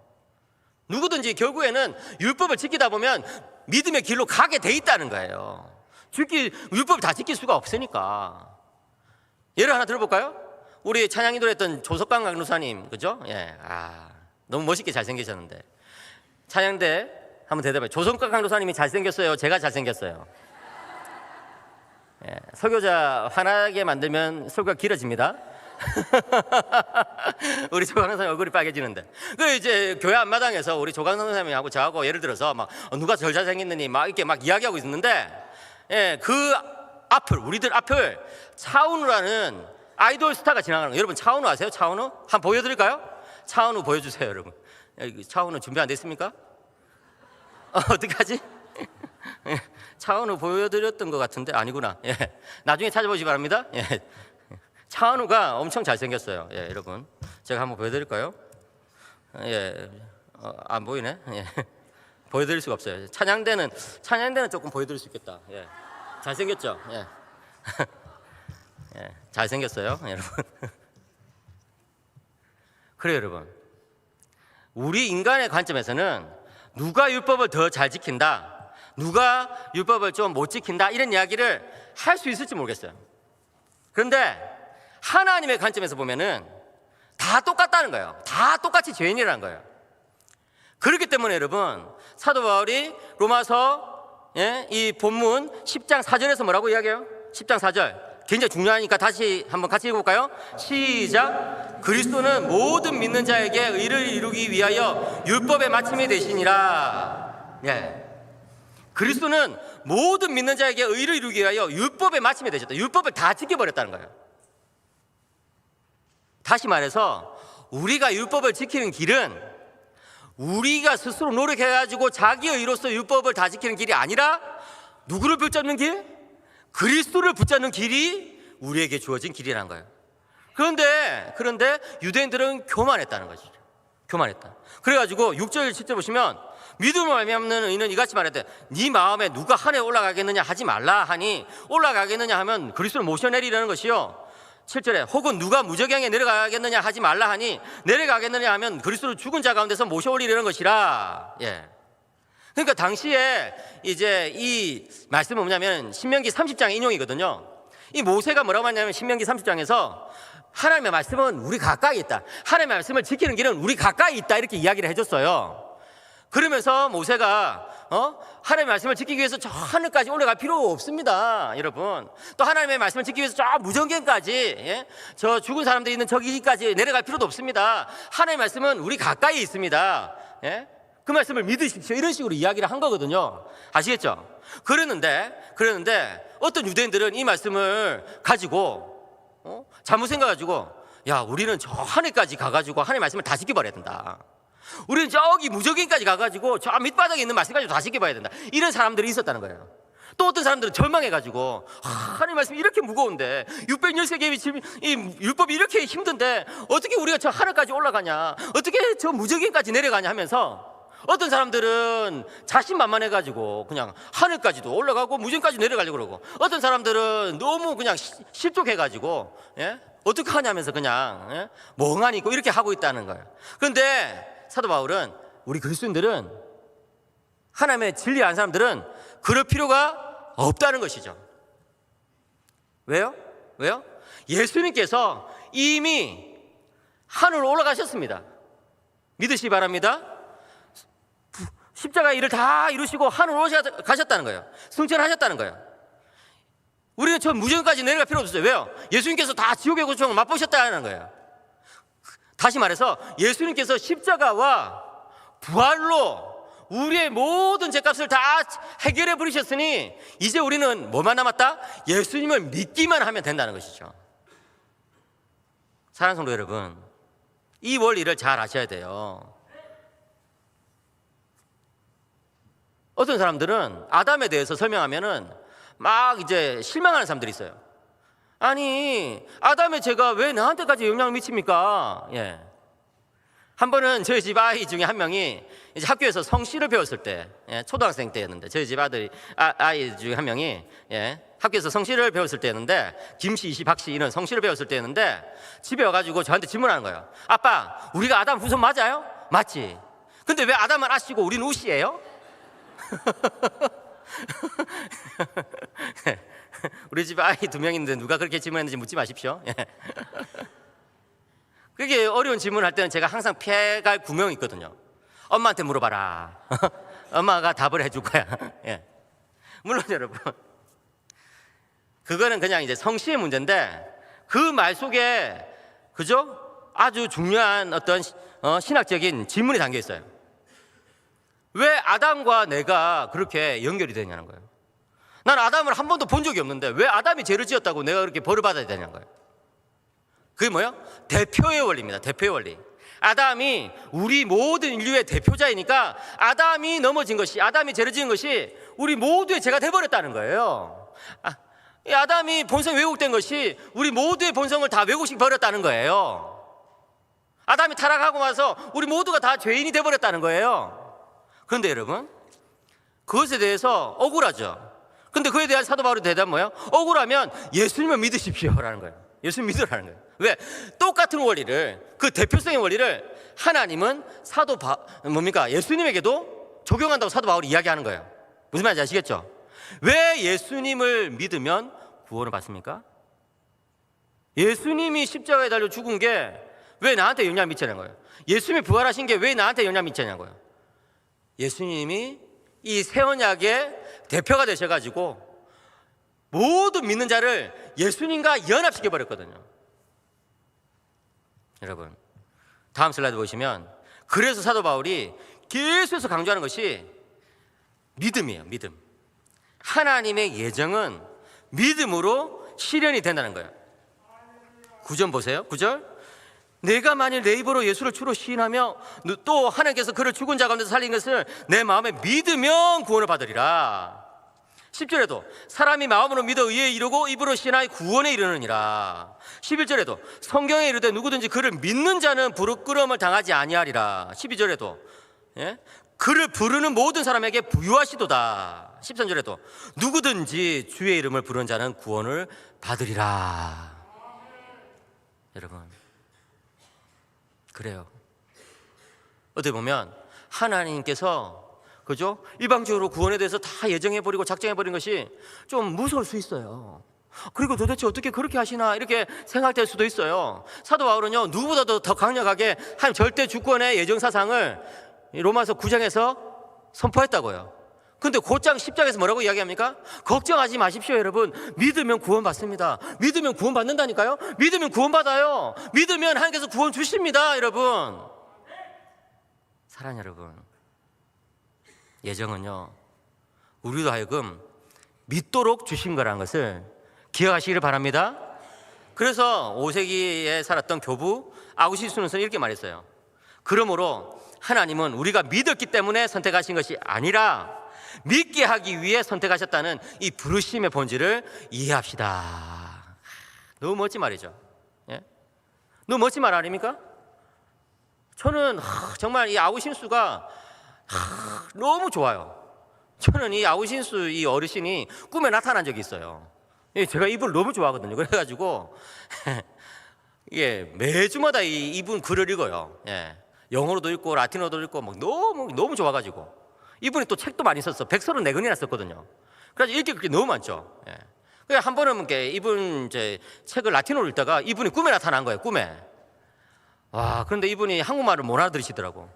누구든지 결국에는 율법을 지키다 보면 믿음의 길로 가게 돼 있다는 거예요. 율법을 다 지킬 수가 없으니까. 예를 하나 들어볼까요? 우리 찬양이 노래했던 조석강 강도사님, 그죠? 예, 너무 멋있게 잘생기셨는데 찬양대 한번 대답해요. 조석강 강도사님이 잘생겼어요? 제가 잘생겼어요? 예, 설교자 화나게 만들면 설교가 길어집니다. 우리 조강 선생님 얼굴이 빨개지는데, 그 이제 교회 앞마당에서 우리 조강 선생님하고 저하고 예를 들어서 막 누가 덜 잘생겼느니 막 이렇게 막 이야기하고 있는데, 예, 그 앞을, 우리들 앞을 차은우라는 아이돌 스타가 지나가는 거예요. 여러분 차은우 아세요? 차은우? 한번 보여드릴까요? 차은우 보여주세요, 여러분. 차은우 준비 안 됐습니까? 어떡하지? 차은우 보여드렸던 것 같은데 아니구나. 예. 나중에 찾아보시기 바랍니다. 예. 차은우가 엄청 잘생겼어요. 예, 여러분 제가 한번 보여드릴까요? 예. 안 보이네. 예. 보여드릴 수가 없어요. 찬양대는 조금 보여드릴 수 있겠다. 예. 잘생겼죠? 예. 예, 잘생겼어요, 여러분. 그래요, 여러분. 우리 인간의 관점에서는 누가 율법을 더 잘 지킨다, 누가 율법을 좀 못 지킨다, 이런 이야기를 할 수 있을지 모르겠어요. 그런데 하나님의 관점에서 보면은 다 똑같다는 거예요. 다 똑같이 죄인이라는 거예요. 그렇기 때문에 여러분, 사도 바울이 로마서 이 본문 10장 4절에서 뭐라고 이야기해요? 10장 4절 굉장히 중요하니까 다시 한번 같이 읽어볼까요? 시작. 그리스도는 모든 믿는 자에게 의를 이루기 위하여 율법의 마침이 되시니라. 예. 그리스도는 모든 믿는 자에게 의를 이루기 위하여 율법의 마침이 되셨다. 율법을 다 지켜버렸다는 거예요. 다시 말해서 우리가 율법을 지키는 길은 우리가 스스로 노력해가지고 자기의 의로서 율법을 다 지키는 길이 아니라 누구를 붙잡는 길? 그리스도를 붙잡는 길이 우리에게 주어진 길이라는 거예요. 그런데 유대인들은 교만했다는 거죠. 교만했다. 그래가지고 6절 7절 보시면 믿음을 말미암는 의는 이같이 말했대. 네 마음에 누가 하늘에 올라가겠느냐 하지 말라 하니, 올라가겠느냐 하면 그리스도를 모셔내리라는 것이요. 7절에 혹은 누가 무저갱에 내려가겠느냐 하지 말라 하니, 내려가겠느냐 하면 그리스도를 죽은 자 가운데서 모셔올리려는 것이라. 예. 그러니까 당시에 이제 이 말씀은 뭐냐면 신명기 30장의 인용이거든요. 이 모세가 뭐라고 하냐면 신명기 30장에서 하나님의 말씀은 우리 가까이 있다, 하나님의 말씀을 지키는 길은 우리 가까이 있다, 이렇게 이야기를 해줬어요. 그러면서 모세가 하나님의 말씀을 지키기 위해서 저 하늘까지 올라갈 필요 없습니다, 여러분. 또 하나님의 말씀을 지키기 위해서 저 무정경까지, 저 죽은 사람들이 있는 저기까지 내려갈 필요도 없습니다. 하나님의 말씀은 우리 가까이 있습니다. 그 말씀을 믿으십시오, 이런 식으로 이야기를 한 거거든요. 아시겠죠? 그랬는데 어떤 유대인들은 이 말씀을 가지고 잘못 생각가지고, 야, 우리는 저 하늘까지 가가지고 하나님의 말씀을 다 지켜버려야 된다, 우리는 저기 무적인까지 가가지고 저 밑바닥에 있는 말씀까지 다 지켜봐야 된다, 이런 사람들이 있었다는 거예요. 또 어떤 사람들은 절망해가지고, 하나님 말씀이 이렇게 무거운데, 613개의 이 율법이 이렇게 힘든데 어떻게 우리가 저 하늘까지 올라가냐, 어떻게 저 무적인까지 내려가냐 하면서, 어떤 사람들은 자신만만해가지고 그냥 하늘까지도 올라가고 무정까지 내려가려고 그러고, 어떤 사람들은 너무 그냥 실족해가지고 어떻게 하냐면서 그냥 멍하니 있고 이렇게 하고 있다는 거예요. 그런데 사도 바울은, 우리 그리스도인들은, 하나님의 진리 아는 사람들은 그럴 필요가 없다는 것이죠. 왜요? 예수님께서 이미 하늘로 올라가셨습니다. 믿으시기 바랍니다. 십자가의 일을 다 이루시고 하늘로 가셨다는 거예요. 승천하셨다는 거예요. 우리는 저 무정까지 내려갈 필요 없어요. 왜요? 예수님께서 다 지옥의 고통을 맛보셨다는 거예요. 다시 말해서 예수님께서 십자가와 부활로 우리의 모든 죄값을 다 해결해 버리셨으니, 이제 우리는 뭐만 남았다? 예수님을 믿기만 하면 된다는 것이죠. 사랑하는 성도 여러분, 이 원리를 잘 아셔야 돼요. 어떤 사람들은 아담에 대해서 설명하면은 막 이제 실망하는 사람들이 있어요. 아니, 아담의 죄가 왜 나한테까지 영향을 미칩니까? 한 번은 저희 집 아이 중에 한 명이 이제 학교에서 성씨를 배웠을 때, 초등학생 때였는데, 저희 집 아이 중에 한 명이 학교에서 성씨를 배웠을 때였는데, 김씨, 이씨, 박씨 이런 성씨를 배웠을 때였는데, 집에 와가지고 저한테 질문하는 거예요. 아빠, 우리가 아담 후손 맞아요? 맞지. 근데 왜 아담은 아씨고 우리는 우씨예요? 우리 집 아이 2명 있는데 누가 그렇게 질문했는지 묻지 마십시오. 그게 어려운 질문을 할 때는 제가 항상 피해갈 구명이 있거든요. 엄마한테 물어봐라. 엄마가 답을 해줄 거야. 물론 여러분, 그거는 그냥 이제 성씨의 문제인데, 그 말 속에 그죠? 아주 중요한 어떤 신학적인 질문이 담겨 있어요. 왜 아담과 내가 그렇게 연결이 되냐는 거예요. 난 아담을 한 번도 본 적이 없는데 왜 아담이 죄를 지었다고 내가 그렇게 벌을 받아야 되냐는 거예요. 그게 뭐예요? 대표의 원리입니다. 대표의 원리. 아담이 우리 모든 인류의 대표자이니까, 아담이 넘어진 것이, 아담이 죄를 지은 것이 우리 모두의 죄가 돼버렸다는 거예요. 이 아담이 본성이 왜곡된 것이 우리 모두의 본성을 다 왜곡시켜 버렸다는 거예요. 아담이 타락하고 나서 우리 모두가 다 죄인이 돼버렸다는 거예요. 그런데 여러분, 그것에 대해서 억울하죠. 근데 그에 대한 사도 바울의 대답은 뭐예요? 억울하면 예수님을 믿으십시오라는 거예요. 예수님 믿으라는 거예요. 왜? 똑같은 원리를, 그 대표성의 원리를 하나님은 예수님에게도 적용한다고 사도 바울이 이야기하는 거예요. 무슨 말인지 아시겠죠? 왜 예수님을 믿으면 구원을 받습니까? 예수님이 십자가에 달려 죽은 게 왜 나한테 영향을 미치냐는 거예요. 예수님이 부활하신 게 왜 나한테 영향을 미치냐는 거예요. 예수님이 이 새 언약의 대표가 되셔가지고 모든 믿는 자를 예수님과 연합시켜 버렸거든요. 여러분, 다음 슬라이드 보시면, 그래서 사도 바울이 계속해서 강조하는 것이 믿음이에요. 믿음. 하나님의 예정은 믿음으로 실현이 된다는 거예요. 9절 보세요. 9절. 내가 만일 내 입으로 예수를 주로 시인하며 또 하나님께서 그를 죽은 자 가운데서 살린 것을 내 마음에 믿으면 구원을 받으리라. 10절에도 사람이 마음으로 믿어 의에 이르고 입으로 시인하여 구원에 이르느니라. 11절에도 성경에 이르되 누구든지 그를 믿는 자는 부끄러움을 당하지 아니하리라. 12절에도 그를 부르는 모든 사람에게 부유하시도다. 13절에도 누구든지 주의 이름을 부르는 자는 구원을 받으리라. 여러분, 그래요. 어떻게 보면 하나님께서 그죠? 일방적으로 구원에 대해서 다 예정해버리고 작정해버린 것이 좀 무서울 수 있어요. 그리고 도대체 어떻게 그렇게 하시나 이렇게 생각될 수도 있어요. 사도 바울은요, 누구보다도 더 강력하게 하나님 절대 주권의 예정사상을 로마서 9장에서 선포했다고요. 근데 곧장 10장에서 뭐라고 이야기합니까? 걱정하지 마십시오 여러분. 믿으면 구원받습니다. 믿으면 구원받는다니까요. 믿으면 구원받아요. 믿으면 하나님께서 구원 주십니다. 여러분, 사랑하는 여러분, 예정은요 우리도 하여금 믿도록 주신 거라는 것을 기억하시기를 바랍니다. 그래서 5세기에 살았던 교부 아우구스티누스는 이렇게 말했어요. 그러므로 하나님은 우리가 믿었기 때문에 선택하신 것이 아니라 믿게 하기 위해 선택하셨다는 이 부르심의 본질을 이해합시다. 너무 멋진 말이죠. 너무 멋진 말 아닙니까? 저는 정말 이 아우구스티누스가 너무 좋아요. 저는 이 아우구스티누스 이 어르신이 꿈에 나타난 적이 있어요. 제가 이분을 너무 좋아하거든요. 그래가지고 매주마다 이분 글을 읽어요. 영어로도 읽고 라틴어도 읽고 막 너무 좋아가지고 이분이 또 책도 많이 썼어. 134권이나 썼거든요. 그래서 읽을 게 너무 많죠. 그래서 한 번은 이분 이제 책을 라틴어로 읽다가 이분이 꿈에 나타난 거예요. 꿈에. 와, 그런데 이분이 한국말을 못 알아들으시더라고.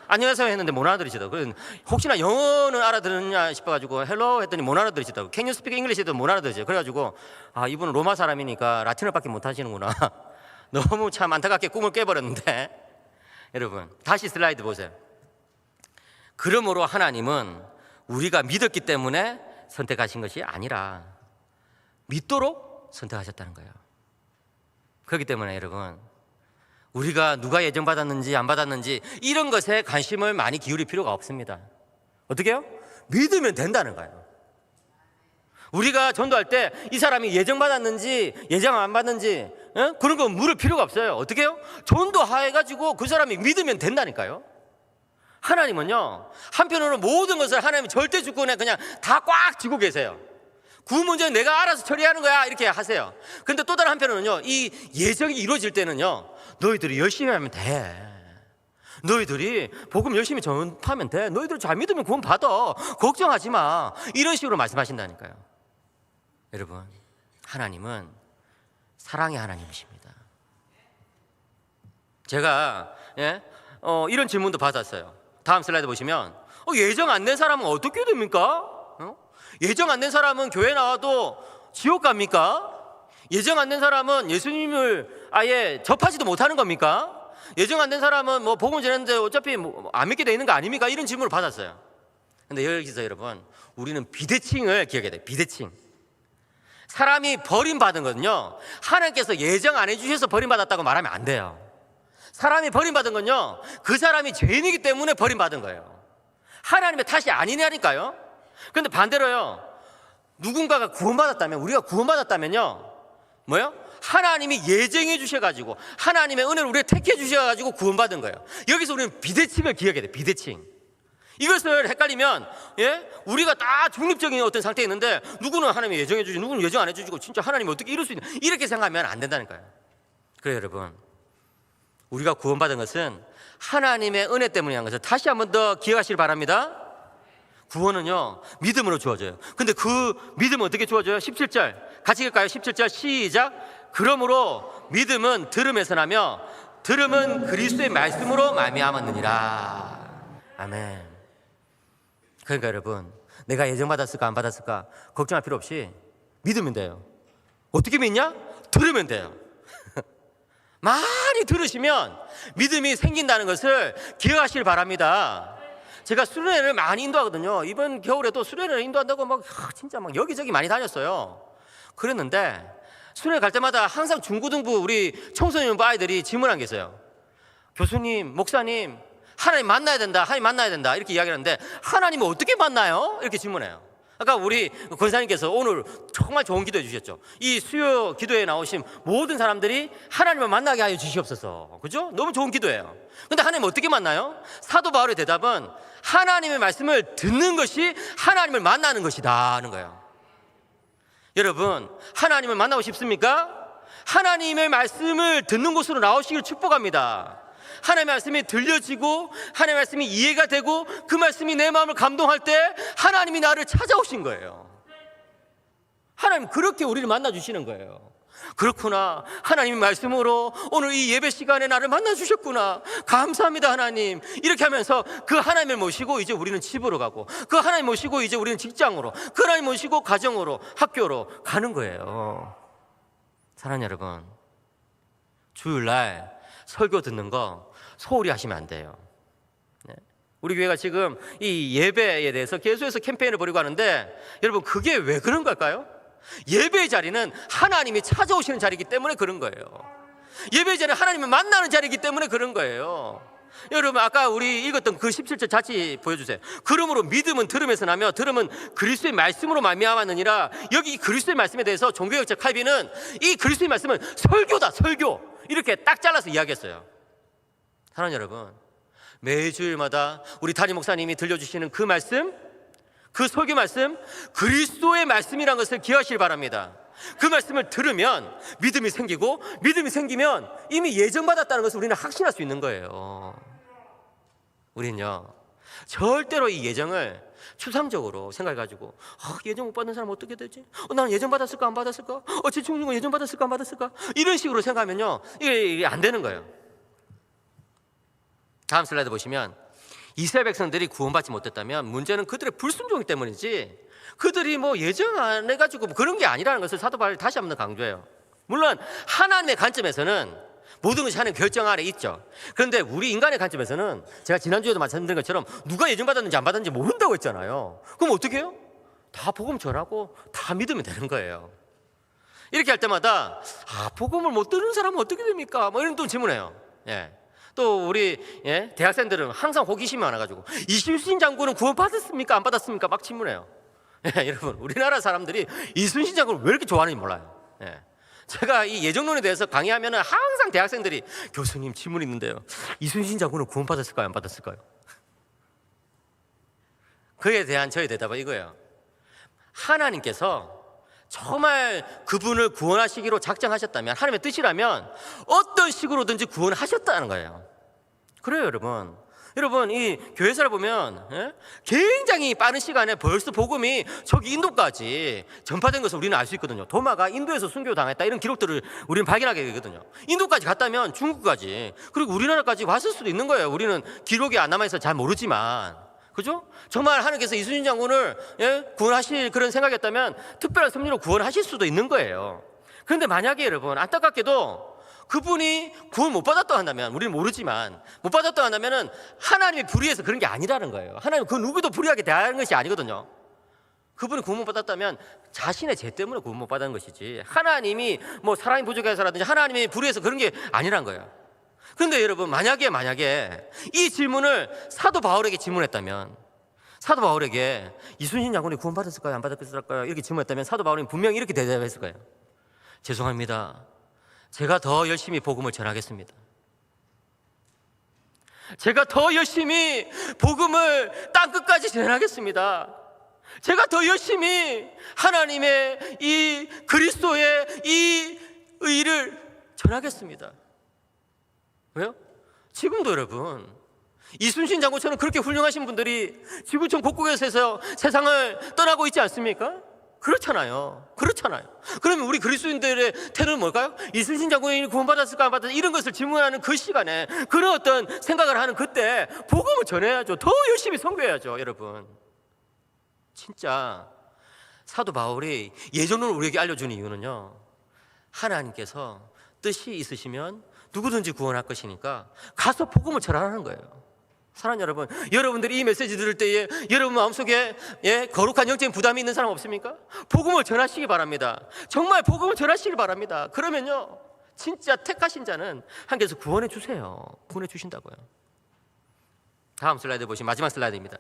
안녕하세요 했는데 못 알아들으시더라고. 혹시나 영어는 알아들었냐 싶어가지고 헬로 했더니 못 알아들으시더라고. Can you speak English 해도 못 알아들으세요. 그래가지고 이분은 로마 사람이니까 라틴어밖에 못 하시는구나. 너무 참 안타깝게 꿈을 깨버렸는데 여러분, 다시 슬라이드 보세요. 그러므로 하나님은 우리가 믿었기 때문에 선택하신 것이 아니라 믿도록 선택하셨다는 거예요. 그렇기 때문에 여러분, 우리가 누가 예정받았는지 안 받았는지 이런 것에 관심을 많이 기울일 필요가 없습니다. 어떻게 해요? 믿으면 된다는 거예요. 우리가 전도할 때 이 사람이 예정받았는지 예정 안 받는지 그런 거 물을 필요가 없어요. 어떻게 해요? 전도해가지고 그 사람이 믿으면 된다니까요. 하나님은요, 한편으로 모든 것을 하나님이 절대 주권에 그냥 다 꽉 쥐고 계세요. 그 문제는 내가 알아서 처리하는 거야 이렇게 하세요. 근데 또 다른 한편으로는요, 이 예정이 이루어질 때는요, 너희들이 열심히 하면 돼. 너희들이 복음 열심히 전파하면 돼. 너희들 잘 믿으면 구원 받아. 걱정하지 마. 이런 식으로 말씀하신다니까요. 여러분, 하나님은 사랑의 하나님이십니다. 제가 이런 질문도 받았어요. 다음 슬라이드 보시면 예정 안 된 사람은 어떻게 됩니까? 예정 안 된 사람은 교회 나와도 지옥 갑니까? 예정 안 된 사람은 예수님을 아예 접하지도 못하는 겁니까? 예정 안 된 사람은 복음 전했는데 어차피 안 믿게 돼 있는 거 아닙니까? 이런 질문을 받았어요. 근데 여기서 여러분, 우리는 비대칭을 기억해야 돼요. 비대칭. 사람이 버림받은 건요, 하나님께서 예정 안 해주셔서 버림받았다고 말하면 안 돼요. 사람이 버림받은 건요, 그 사람이 죄인이기 때문에 버림받은 거예요. 하나님의 탓이 아니냐니까요. 그런데 반대로요, 누군가가 구원받았다면, 우리가 구원받았다면요, 뭐요? 하나님이 예정해 주셔가지고 하나님의 은혜를 우리가 택해 주셔가지고 구원받은 거예요. 여기서 우리는 비대칭을 기억해야 돼요. 비대칭. 이것을 헷갈리면 우리가 다 중립적인 어떤 상태에 있는데 누구는 하나님이 예정해 주시고 누구는 예정 안 해주시고 진짜 하나님이 어떻게 이럴 수 있나, 이렇게 생각하면 안 된다는 거예요. 그래요 여러분, 우리가 구원받은 것은 하나님의 은혜 때문이라는 것을 다시 한 번 더 기억하시길 바랍니다. 구원은요, 믿음으로 주어져요. 근데 그 믿음은 어떻게 주어져요? 17절 같이 읽을까요? 17절 시작. 그러므로 믿음은 들음에서 나며 들음은 그리스도의 말씀으로 말미암았느니라. 아멘. 그러니까 여러분, 내가 예정받았을까 안 받았을까 걱정할 필요 없이 믿으면 돼요. 어떻게 믿냐? 들으면 돼요. 많이 들으시면 믿음이 생긴다는 것을 기억하시길 바랍니다. 제가 수련회를 많이 인도하거든요. 이번 겨울에도 수련회를 인도한다고 진짜 여기저기 많이 다녔어요. 그랬는데 수련회 갈 때마다 항상 중고등부 우리 청소년부 아이들이 질문한 게 있어요. 교수님, 목사님, 하나님 만나야 된다, 하나님 만나야 된다 이렇게 이야기하는데 하나님을 어떻게 만나요? 이렇게 질문해요. 아까 우리 권사님께서 오늘 정말 좋은 기도해 주셨죠. 이 수요 기도에 나오신 모든 사람들이 하나님을 만나게 하여 주시옵소서. 그죠? 너무 좋은 기도예요. 근데 하나님 어떻게 만나요? 사도 바울의 대답은 하나님의 말씀을 듣는 것이 하나님을 만나는 것이다 하는 거예요. 여러분, 하나님을 만나고 싶습니까? 하나님의 말씀을 듣는 곳으로 나오시기를 축복합니다. 하나님의 말씀이 들려지고 하나님의 말씀이 이해가 되고 그 말씀이 내 마음을 감동할 때 하나님이 나를 찾아오신 거예요. 하나님 그렇게 우리를 만나주시는 거예요. 그렇구나, 하나님의 말씀으로 오늘 이 예배 시간에 나를 만나주셨구나, 감사합니다 하나님. 이렇게 하면서 그 하나님을 모시고 이제 우리는 집으로 가고, 그 하나님 모시고 이제 우리는 직장으로, 그 하나님 모시고 가정으로, 학교로 가는 거예요. 사랑하는 여러분, 주일날 설교 듣는 거 소홀히 하시면 안 돼요. 우리 교회가 지금 이 예배에 대해서 계속해서 캠페인을 벌이고 하는데, 여러분 그게 왜 그런 걸까요? 예배의 자리는 하나님이 찾아오시는 자리이기 때문에 그런 거예요. 예배의 자리는 하나님을 만나는 자리이기 때문에 그런 거예요. 여러분 아까 우리 읽었던 그 17절 같이 보여주세요. 그러므로 믿음은 들음에서 나며 들음은 그리스도의 말씀으로 말미암았느니라. 여기 이 그리스도의 말씀에 대해서 종교개혁자 칼빈은 이 그리스도의 말씀은 설교다, 설교, 이렇게 딱 잘라서 이야기했어요. 사랑하는 여러분, 매주일마다 우리 담임 목사님이 들려주시는 그 말씀, 그 설교 말씀, 그리스도의 말씀이라는 것을 기억하시길 바랍니다. 그 말씀을 들으면 믿음이 생기고, 믿음이 생기면 이미 예정받았다는 것을 우리는 확신할 수 있는 거예요. 우리는요 절대로 이 예정을 추상적으로 생각해가지고 예정 못 받는 사람 어떻게 되지? 나는 예정 받았을까 안 받았을까? 지충중은 예정 받았을까 안 받았을까? 이런 식으로 생각하면요 이게 안 되는 거예요. 다음 슬라이드 보시면 이스라엘 백성들이 구원받지 못했다면 문제는 그들의 불순종 때문이지 그들이 뭐 예정 안 해가지고 그런 게 아니라는 것을 사도 바울이 다시 한번 강조해요. 물론 하나님의 관점에서는 모든 것이 하나님 결정 아래 있죠. 그런데 우리 인간의 관점에서는 제가 지난주에도 말씀드린 것처럼 누가 예정 받았는지 안 받았는지 모른다고 했잖아요. 그럼 어떻게 해요? 다 복음 전하고 다 믿으면 되는 거예요. 이렇게 할 때마다 복음을 못 듣는 사람은 어떻게 됩니까? 뭐 이런 또 질문해요. 또 우리 대학생들은 항상 호기심이 많아가지고 이순신 장군은 구원 받았습니까 안 받았습니까? 막 질문해요. 여러분 우리나라 사람들이 이순신 장군을 왜 이렇게 좋아하는지 몰라요. 제가 이 예정론에 대해서 강의하면 항상 대학생들이 교수님 질문 있는데요, 이순신 장군은 구원 받았을까요 안 받았을까요? 그에 대한 저의 대답은 이거예요. 하나님께서 정말 그분을 구원하시기로 작정하셨다면, 하나님의 뜻이라면 어떤 식으로든지 구원하셨다는 거예요. 그래요 여러분. 여러분 이 교회사를 보면 굉장히 빠른 시간에 벌써 복음이 저기 인도까지 전파된 것을 우리는 알 수 있거든요. 도마가 인도에서 순교당했다 이런 기록들을 우리는 발견하게 되거든요. 인도까지 갔다면 중국까지, 그리고 우리나라까지 왔을 수도 있는 거예요. 우리는 기록이 안 남아있어서 잘 모르지만, 그죠? 정말 하나님께서 이순신 장군을 구원하실 그런 생각이었다면 특별한 섭리로 구원하실 수도 있는 거예요. 그런데 만약에 여러분 안타깝게도 그분이 구원 못 받았다고 한다면, 우리는 모르지만 못 받았다고 한다면 하나님이 불의해서 그런 게 아니라는 거예요. 하나님 그 누구도 불의하게 대하는 것이 아니거든요. 그분이 구원 못 받았다면 자신의 죄 때문에 구원 못 받은 것이지, 하나님이 뭐 사랑이 부족해서라든지 하나님이 불의해서 그런 게 아니란 거예요. 그런데 여러분 만약에 이 질문을 사도 바울에게 질문했다면, 사도 바울에게 이순신 장군이 구원 받았을까요 안 받았을까요 이렇게 질문했다면 사도 바울은 분명히 이렇게 대답했을 거예요. 죄송합니다, 제가 더 열심히 복음을 전하겠습니다. 제가 더 열심히 복음을 땅끝까지 전하겠습니다. 제가 더 열심히 하나님의 이 그리스도의 이 의를 전하겠습니다. 왜요? 지금도 여러분 이순신 장군처럼 그렇게 훌륭하신 분들이 지구촌 곳곳에서 세상을 떠나고 있지 않습니까? 그렇잖아요. 그러면 우리 그리스도인들의 태도는 뭘까요? 이순신 장군이 구원받았을까 안 받았을까 이런 것을 질문하는 그 시간에, 그런 어떤 생각을 하는 그때 복음을 전해야죠. 더 열심히 선교해야죠. 여러분 진짜 사도 바울이 예전으로 우리에게 알려주는 이유는요, 하나님께서 뜻이 있으시면 누구든지 구원할 것이니까 가서 복음을 전하라는 거예요. 사랑하는 여러분, 여러분들이 이 메시지 들을 때에 여러분 마음속에 거룩한 영적인 부담이 있는 사람 없습니까? 복음을 전하시기 바랍니다. 정말 복음을 전하시기 바랍니다. 그러면요, 진짜 택하신 자는 하나님께서 구원해 주세요. 구원해 주신다고요. 다음 슬라이드 보시면 마지막 슬라이드입니다.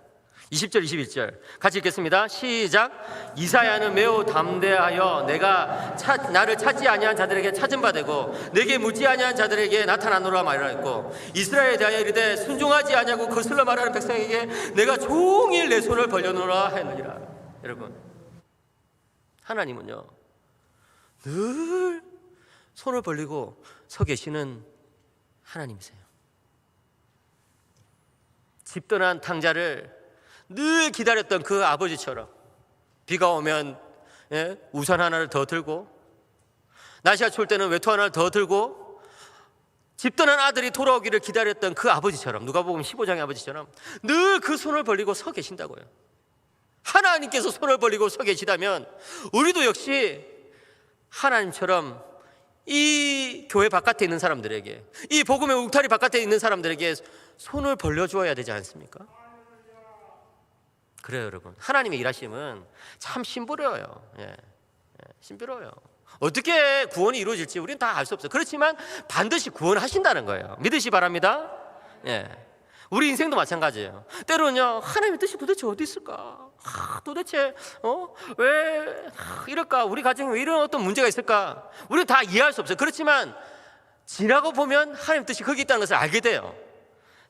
20절 21절 같이 읽겠습니다. 시작. 이사야는 매우 담대하여 내가 나를 찾지 아니한 자들에게 찾은 바 되고 내게 묻지 아니한 자들에게 나타나노라 말하였고 이스라엘에 대하여 이르되 순종하지 아니하고 거슬러 말하는 백성에게 내가 종일 내 손을 벌려놓으라 하였느니라. 여러분, 하나님은요 늘 손을 벌리고 서 계시는 하나님이세요. 집 떠난 탕자를 늘 기다렸던 그 아버지처럼 비가 오면 우산 하나를 더 들고 날씨가 추울 때는 외투 하나를 더 들고 집 떠난 아들이 돌아오기를 기다렸던 그 아버지처럼, 누가복음 15장의 아버지처럼 늘 그 손을 벌리고 서 계신다고요. 하나님께서 손을 벌리고 서 계시다면 우리도 역시 하나님처럼 이 교회 바깥에 있는 사람들에게, 이 복음의 울타리 바깥에 있는 사람들에게 손을 벌려주어야 되지 않습니까? 그래요, 여러분. 하나님의 일하심은 참 신비로워요. 신비로워요. 어떻게 구원이 이루어질지 우리는 다 알 수 없어요. 그렇지만 반드시 구원하신다는 거예요. 믿으시 바랍니다. 우리 인생도 마찬가지예요. 때로는요, 하나님의 뜻이 도대체 어디 있을까? 도대체 왜 이럴까? 우리 가정에 왜 이런 어떤 문제가 있을까? 우리는 다 이해할 수 없어요. 그렇지만 지나고 보면 하나님의 뜻이 거기 있다는 것을 알게 돼요.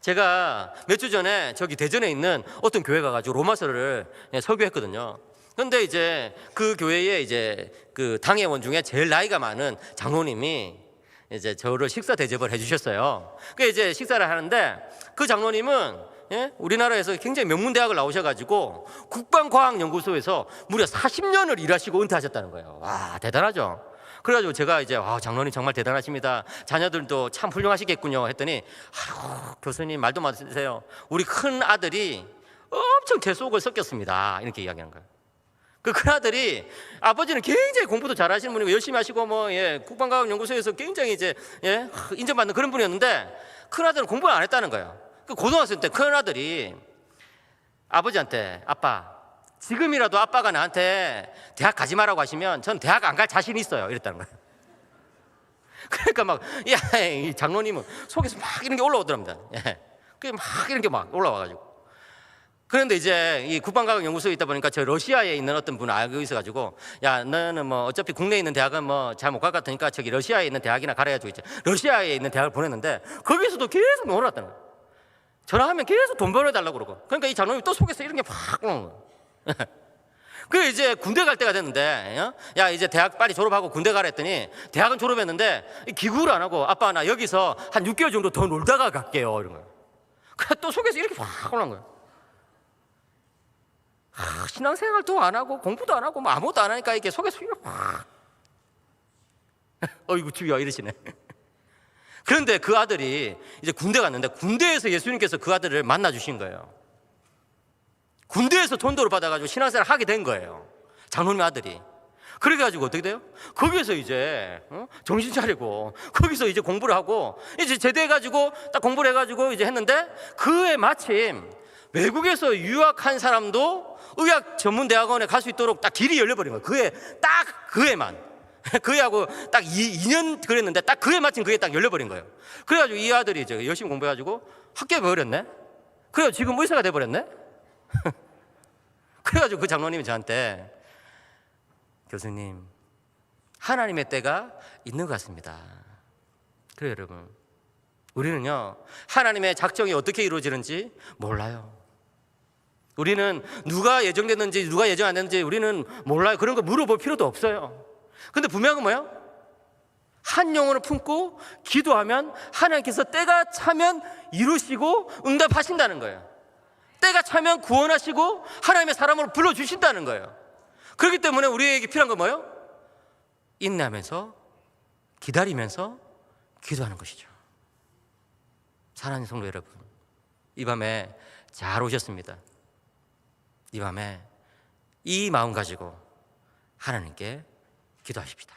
제가 몇 주 전에 저기 대전에 있는 어떤 교회 가가지고 로마서를 설교했거든요. 그런데 이제 그 교회에 이제 그 당회원 중에 제일 나이가 많은 장로님이 이제 저를 식사 대접을 해주셨어요. 그 이제 식사를 하는데 그 장로님은 우리나라에서 굉장히 명문 대학을 나오셔가지고 국방과학연구소에서 무려 40년을 일하시고 은퇴하셨다는 거예요. 와, 대단하죠. 그래가지고 제가 이제 장로님 정말 대단하십니다. 자녀들도 참 훌륭하시겠군요 했더니 교수님 말도 마세요. 우리 큰 아들이 엄청 제 속을 썩겼습니다. 이렇게 이야기하는 거예요. 그 큰 아들이, 아버지는 굉장히 공부도 잘하시는 분이고 열심히 하시고 국방과학연구소에서 굉장히 이제 인정받는 그런 분이었는데 큰 아들은 공부를 안 했다는 거예요. 그 고등학생 때 큰 아들이 아버지한테, 아빠, 지금이라도 아빠가 나한테 대학 가지 마라고 하시면 전 대학 안 갈 자신이 있어요. 이랬다는 거예요. 그러니까 이 장로님은 속에서 막 이런 게 올라오더랍니다. 그게 막 이런 게 막 올라와가지고. 그런데 이제 이 국방과학연구소에 있다 보니까 저 러시아에 있는 어떤 분을 알고 있어가지고, 야, 너는 어차피 국내에 있는 대학은 잘 못 갈 것 같으니까 저기 러시아에 있는 대학이나 가래가지고 이제 러시아에 있는 대학을 보냈는데 거기서도 계속 놀았다는 거예요. 전화하면 계속 돈 벌어달라고 그러고. 그러니까 이 장로님이 또 속에서 이런 게 팍 오는 거예요. 그 이제 군대 갈 때가 됐는데, 야, 이제 대학 빨리 졸업하고 군대 가라 했더니 대학은 졸업했는데 기구를 안 하고, 아빠 나 여기서 한 6개월 정도 더 놀다가 갈게요 이런 거예요. 그래 또 속에서 이렇게 확 올라온 거예요. 신앙생활도 안 하고 공부도 안 하고 아무것도 안 하니까 이게 속에서 이렇게 확 어이구 주여 이러시네. 그런데 그 아들이 이제 군대 갔는데 군대에서 예수님께서 그 아들을 만나 주신 거예요. 군대에서 돈도를 받아가지고 신앙생활을 하게 된 거예요. 장로님 아들이. 그래가지고 어떻게 돼요? 거기에서 이제 정신 차리고 거기서 이제 공부를 하고 이제 제대해가지고 딱 공부를 해가지고 이제 했는데 그해 마침 외국에서 유학한 사람도 의학 전문 대학원에 갈 수 있도록 딱 길이 열려버린 거예요. 그해만 그해하고 딱 2년 그랬는데 딱 그해 마침 그해 딱 열려버린 거예요. 그래가지고 이 아들이 이제 열심히 공부해가지고 학교에 버렸네. 그래서 지금 의사가 돼버렸네. 그래가지고 그 장로님이 저한테, 교수님, 하나님의 때가 있는 것 같습니다. 그래요, 여러분. 우리는요, 하나님의 작정이 어떻게 이루어지는지 몰라요. 우리는 누가 예정됐는지 누가 예정 안 됐는지 우리는 몰라요. 그런 거 물어볼 필요도 없어요. 근데 분명한 건 뭐예요? 한 영혼을 품고 기도하면 하나님께서 때가 차면 이루시고 응답하신다는 거예요. 때가 차면 구원하시고 하나님의 사람으로 불러주신다는 거예요. 그렇기 때문에 우리에게 필요한 건 뭐예요? 인내하면서 기다리면서 기도하는 것이죠. 사랑하는 성도 여러분, 이 밤에 잘 오셨습니다. 이 밤에 이 마음 가지고 하나님께 기도하십시다.